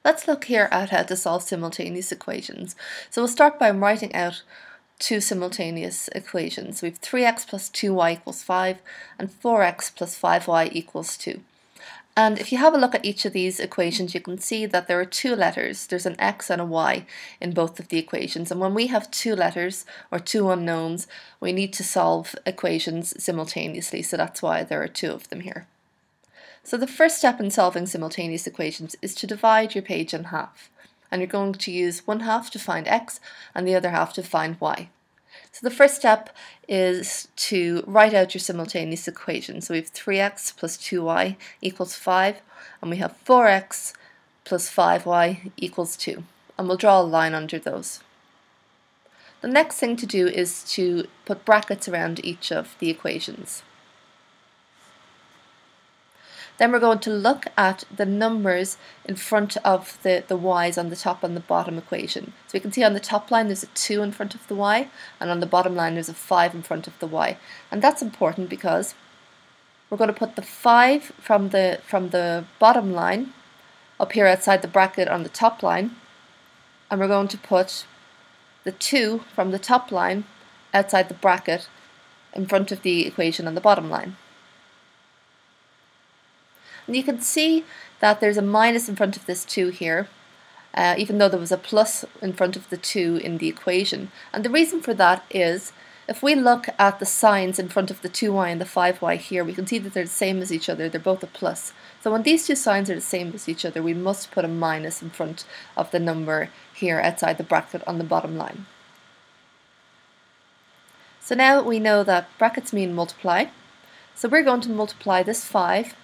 Let's look here at how to solve simultaneous equations. So we'll start by writing out two simultaneous equations. We have 3x plus 2y equals 5 and 4x plus 5y equals 2. And if you have a look at each of these equations, you can see that there are two letters. There's an x and a y in both of the equations. And when we have two letters or two unknowns, we need to solve equations simultaneously. So that's why there are two of them here. So the first step in solving simultaneous equations is to divide your page in half. And you're going to use one half to find x and the other half to find y. So the first step is to write out your simultaneous equation. So we have 3x plus 2y equals 5, and we have 4x plus 5y equals 2. And we'll draw a line under those. The next thing to do is to put brackets around each of the equations. Then we're going to look at the numbers in front of the y's on the top and the bottom equation. So we can see on the top line there's a 2 in front of the y, and on the bottom line there's a 5 in front of the y. And that's important because we're going to put the 5 from the bottom line up here outside the bracket on the top line, and we're going to put the 2 from the top line outside the bracket in front of the equation on the bottom line. And you can see that there's a minus in front of this 2 here, even though there was a plus in front of the 2 in the equation. And the reason for that is, if we look at the signs in front of the 2y and the 5y here, we can see that they're the same as each other, they're both a plus. So when these two signs are the same as each other, we must put a minus in front of the number here outside the bracket on the bottom line. So now we know that brackets mean multiply. So we're going to multiply this 5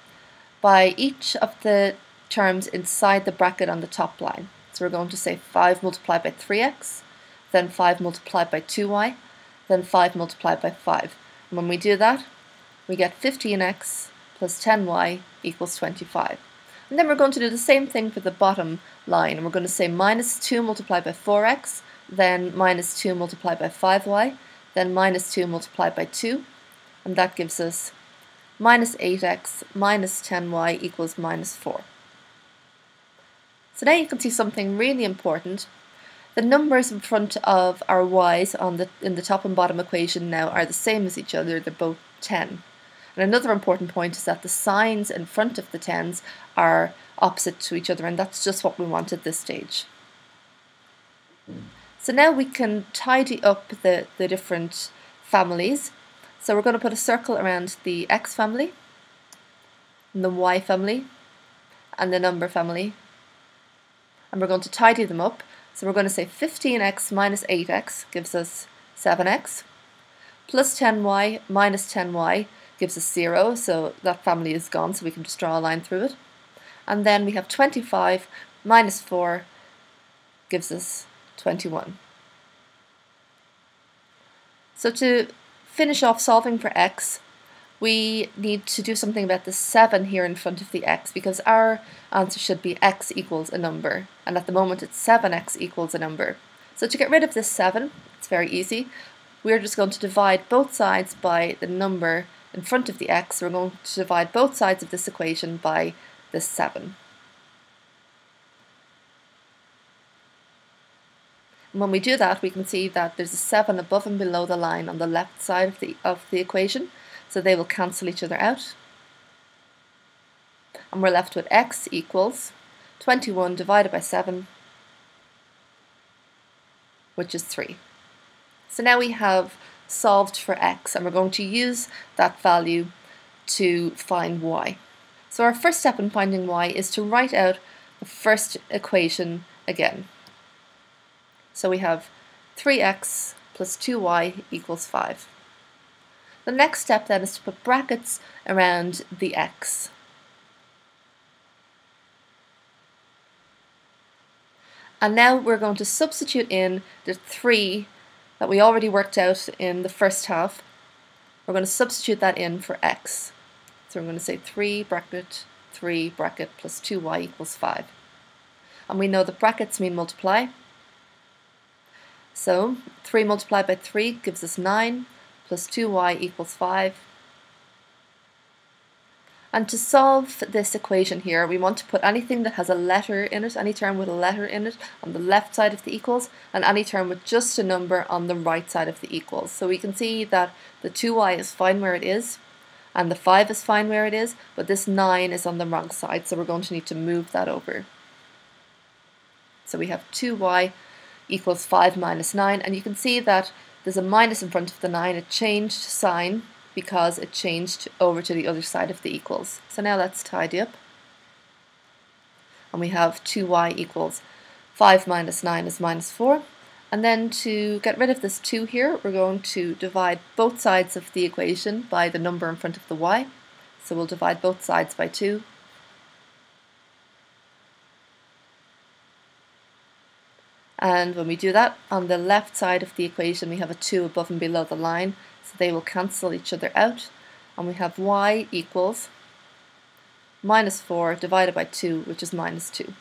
by each of the terms inside the bracket on the top line. So we're going to say 5 multiplied by 3x, then 5 multiplied by 2y, then 5 multiplied by 5. And when we do that, we get 15x plus 10y equals 25. And then we're going to do the same thing for the bottom line, and we're going to say minus 2 multiplied by 4x, then minus 2 multiplied by 5y, then minus 2 multiplied by 2, and that gives us minus 8x minus 10y equals minus 4. So now you can see something really important. The numbers in front of our y's in the top and bottom equation now are the same as each other, they're both 10. And another important point is that the signs in front of the 10s are opposite to each other, and that's just what we want at this stage. So now we can tidy up the different families. So we're going to put a circle around the x family, and the y family, and the number family. And we're going to tidy them up. So we're going to say 15x minus 8x gives us 7x, plus 10y minus 10y gives us 0, so that family is gone, so we can just draw a line through it. And then we have 25 minus 4 gives us 21. So to finish off solving for x, we need to do something about the 7 here in front of the x, because our answer should be x equals a number, and at the moment it's 7x equals a number. So to get rid of this 7, it's very easy. We're just going to divide both sides by the number in front of the x. We're going to divide both sides of this equation by this 7. And when we do that, we can see that there's a 7 above and below the line on the left side of the equation, so they will cancel each other out. And we're left with x equals 21 divided by 7, which is 3. So now we have solved for x, and we're going to use that value to find y. So our first step in finding y is to write out the first equation again. So we have 3x plus 2y equals 5. The next step then is to put brackets around the x. And now we're going to substitute in the 3 that we already worked out in the first half. We're going to substitute that in for x. So we're going to say 3 bracket plus 2y equals 5. And we know that brackets mean multiply. So 3 multiplied by 3 gives us 9, plus 2y equals 5. And to solve this equation here, we want to put anything that has a letter in it, any term with a letter in it, on the left side of the equals, and any term with just a number on the right side of the equals. So we can see that the 2y is fine where it is, and the 5 is fine where it is, but this 9 is on the wrong side, so we're going to need to move that over. So we have 2y equals 5 minus 9, and you can see that there's a minus in front of the 9, it changed sign because it changed over to the other side of the equals. So now let's tidy up. And we have 2y equals 5 minus 9 is minus 4. And then to get rid of this 2 here, we're going to divide both sides of the equation by the number in front of the y. So we'll divide both sides by 2. And when we do that, on the left side of the equation we have a 2 above and below the line, so they will cancel each other out. And we have y equals minus 4 divided by 2, which is minus 2.